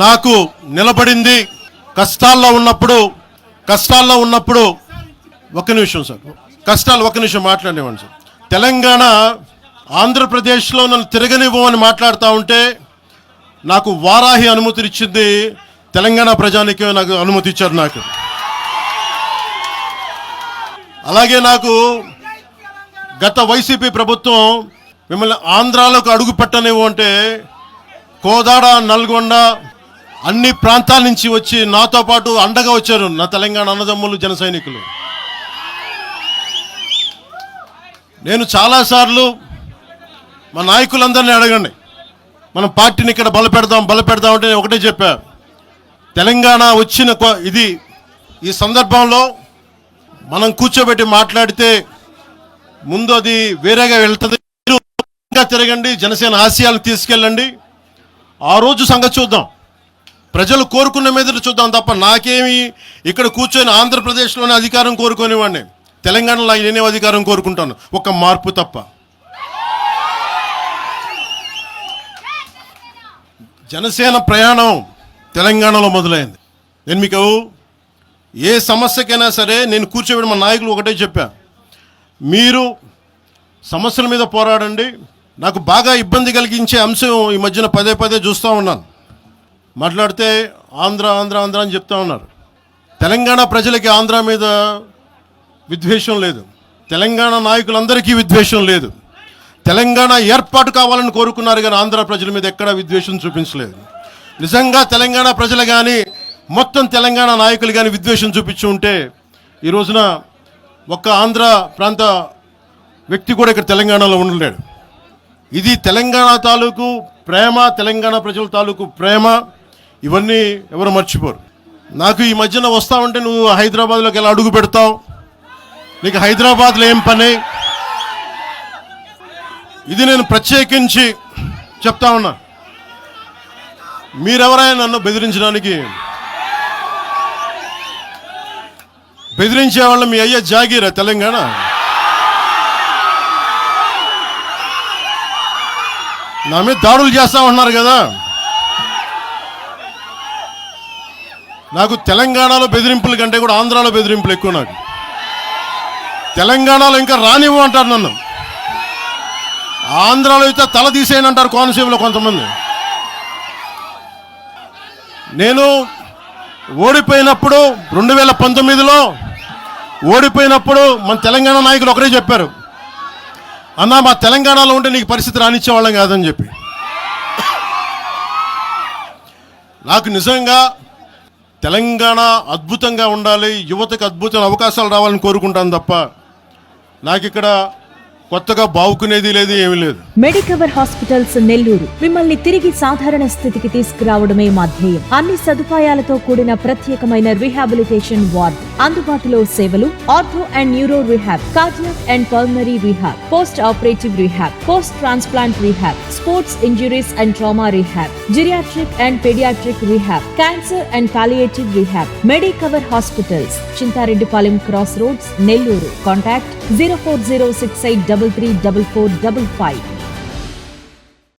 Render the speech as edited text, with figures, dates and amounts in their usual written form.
నాకు నిలబడింది కష్టాల్లో ఉన్నప్పుడు ఒక నిమిషం సార్, ఒక నిమిషం మాట్లాడేవాడిని సార్. తెలంగాణ ఆంధ్రప్రదేశ్లో నన్ను తిరగనివ్వమని మాట్లాడుతూ ఉంటే నాకు వారాహి అనుమతి ఇచ్చింది తెలంగాణ ప్రజానికి, నాకు అనుమతి ఇచ్చారు నాకు. అలాగే నాకు గత వైసీపీ ప్రభుత్వం మిమ్మల్ని ఆంధ్రాలోకి అడుగు పెట్టనివ్వు అంటే కోదాడ, నల్గొండ అన్ని ప్రాంతాల నుంచి వచ్చి నాతో పాటు అండగా వచ్చారు నా తెలంగాణ అన్నదమ్ములు, జన సైనికులు. నేను చాలాసార్లు మా నాయకులందరినీ అడగండి, మనం పార్టీని ఇక్కడ బలపెడదాం అంటే ఒకటే చెప్పా, తెలంగాణ వచ్చిన ఈ సందర్భంలో మనం కూర్చోబెట్టి మాట్లాడితే ముందు అది వేరేగా వెళ్తుంది. తిరగండి, జనసేన ఆశయాలు తీసుకెళ్ళండి, ఆ రోజు సంగతి చూద్దాం, ప్రజలు కోరుకున్న మీద చూద్దాం తప్ప నాకేమి ఇక్కడ కూర్చొని ఆంధ్రప్రదేశ్లోనే అధికారం కోరుకునేవాడిని, తెలంగాణలో నేనే అధికారం కోరుకుంటాను, ఒక మార్పు తప్ప. జనసేన ప్రయాణం తెలంగాణలో మొదలైంది. నేను మీకు ఏ సమస్యకైనా సరే నేను కూర్చోబెట్టి మా నాయకులు ఒకటే చెప్పా, మీరు సమస్యల మీద పోరాడండి. నాకు బాగా ఇబ్బంది కలిగించే అంశం ఈ మధ్యన పదే చూస్తూ ఉన్నాను, మాట్లాడితే ఆంధ్ర అని చెప్తా ఉన్నారు. తెలంగాణ ప్రజలకి ఆంధ్ర మీద విద్వేషం లేదు, తెలంగాణ నాయకులందరికీ విద్వేషం లేదు. తెలంగాణ ఏర్పాటు కావాలని కోరుకున్నారు కానీ ఆంధ్ర ప్రజల మీద ఎక్కడా విద్వేషం చూపించలేదు. నిజంగా తెలంగాణ ప్రజలు కానీ మొత్తం తెలంగాణ నాయకులు కానీ విద్వేషం చూపించి ఉంటే ఈ రోజున ఒక్క ఆంధ్ర ప్రాంత వ్యక్తి కూడా ఇక్కడ తెలంగాణలో ఉండలేడు. ఇది తెలంగాణ తాలూకు ప్రేమ, తెలంగాణ ప్రజల తాలూకు ప్రేమ, ఇవన్నీ ఎవరు మర్చిపోరు. నాకు ఈ మధ్యన వస్తావంటే నువ్వు హైదరాబాద్లోకి ఎలా అడుగు పెడతావు, నీకు హైదరాబాద్లో ఏం పని, ఇది నేను ప్రత్యేకించి చెప్తా ఉన్నా. మీరెవరైనా నన్ను బెదిరించే వాళ్ళ మీ అయ్యే జాగీరా తెలంగాణ? నా మీద దాడులు చేస్తా ఉన్నారు కదా. నాకు తెలంగాణలో బెదిరింపుల కంటే కూడా ఆంధ్రాలో బెదిరింపులు ఎక్కువ. నాకు తెలంగాణలో ఇంకా రానివ్వు అంటారు నన్ను, ఆంధ్రాలో అయితే తల తీసేయని అంటారు కోనసీమలో కొంతమంది. నేను ఓడిపోయినప్పుడు 2019లో ఓడిపోయినప్పుడు మన తెలంగాణ నాయకులు ఒకరే చెప్పారు, అన్నా మా తెలంగాణలో ఉంటే నీకు పరిస్థితి రానిచ్చేవాళ్ళం కాదని చెప్పి. నాకు నిజంగా తెలంగాణ అద్భుతంగా ఉండాలి, యువతకు అద్భుతమైన అవకాశాలు రావాలని కోరుకుంటాను తప్ప నాకు ఇక్కడ కొత్తగా బావుకునేది లేదు, ఏమీ లేదు. మెడికవర్ హాస్పిటల్స్ నెల్లూరు మిమ్మల్ని తిరిగి సాధారణ స్థితికి తీసుకురావడమే మా ధ్యేయం. అన్ని సదుపాయాలతో కూడిన ప్రత్యేకమైన రీహాబిలిటేషన్ వార్డ్, అందుబాటులో సేవలు ortho and neuro rehab, cardiac and pulmonary rehab, post operative rehab, post transplant rehab, sports injuries and trauma rehab, geriatric and paediatric rehab, cancer and palliative rehab. Medicover hospitals, Chintareddypalem cross roads, Nellore. Contact 04068334455.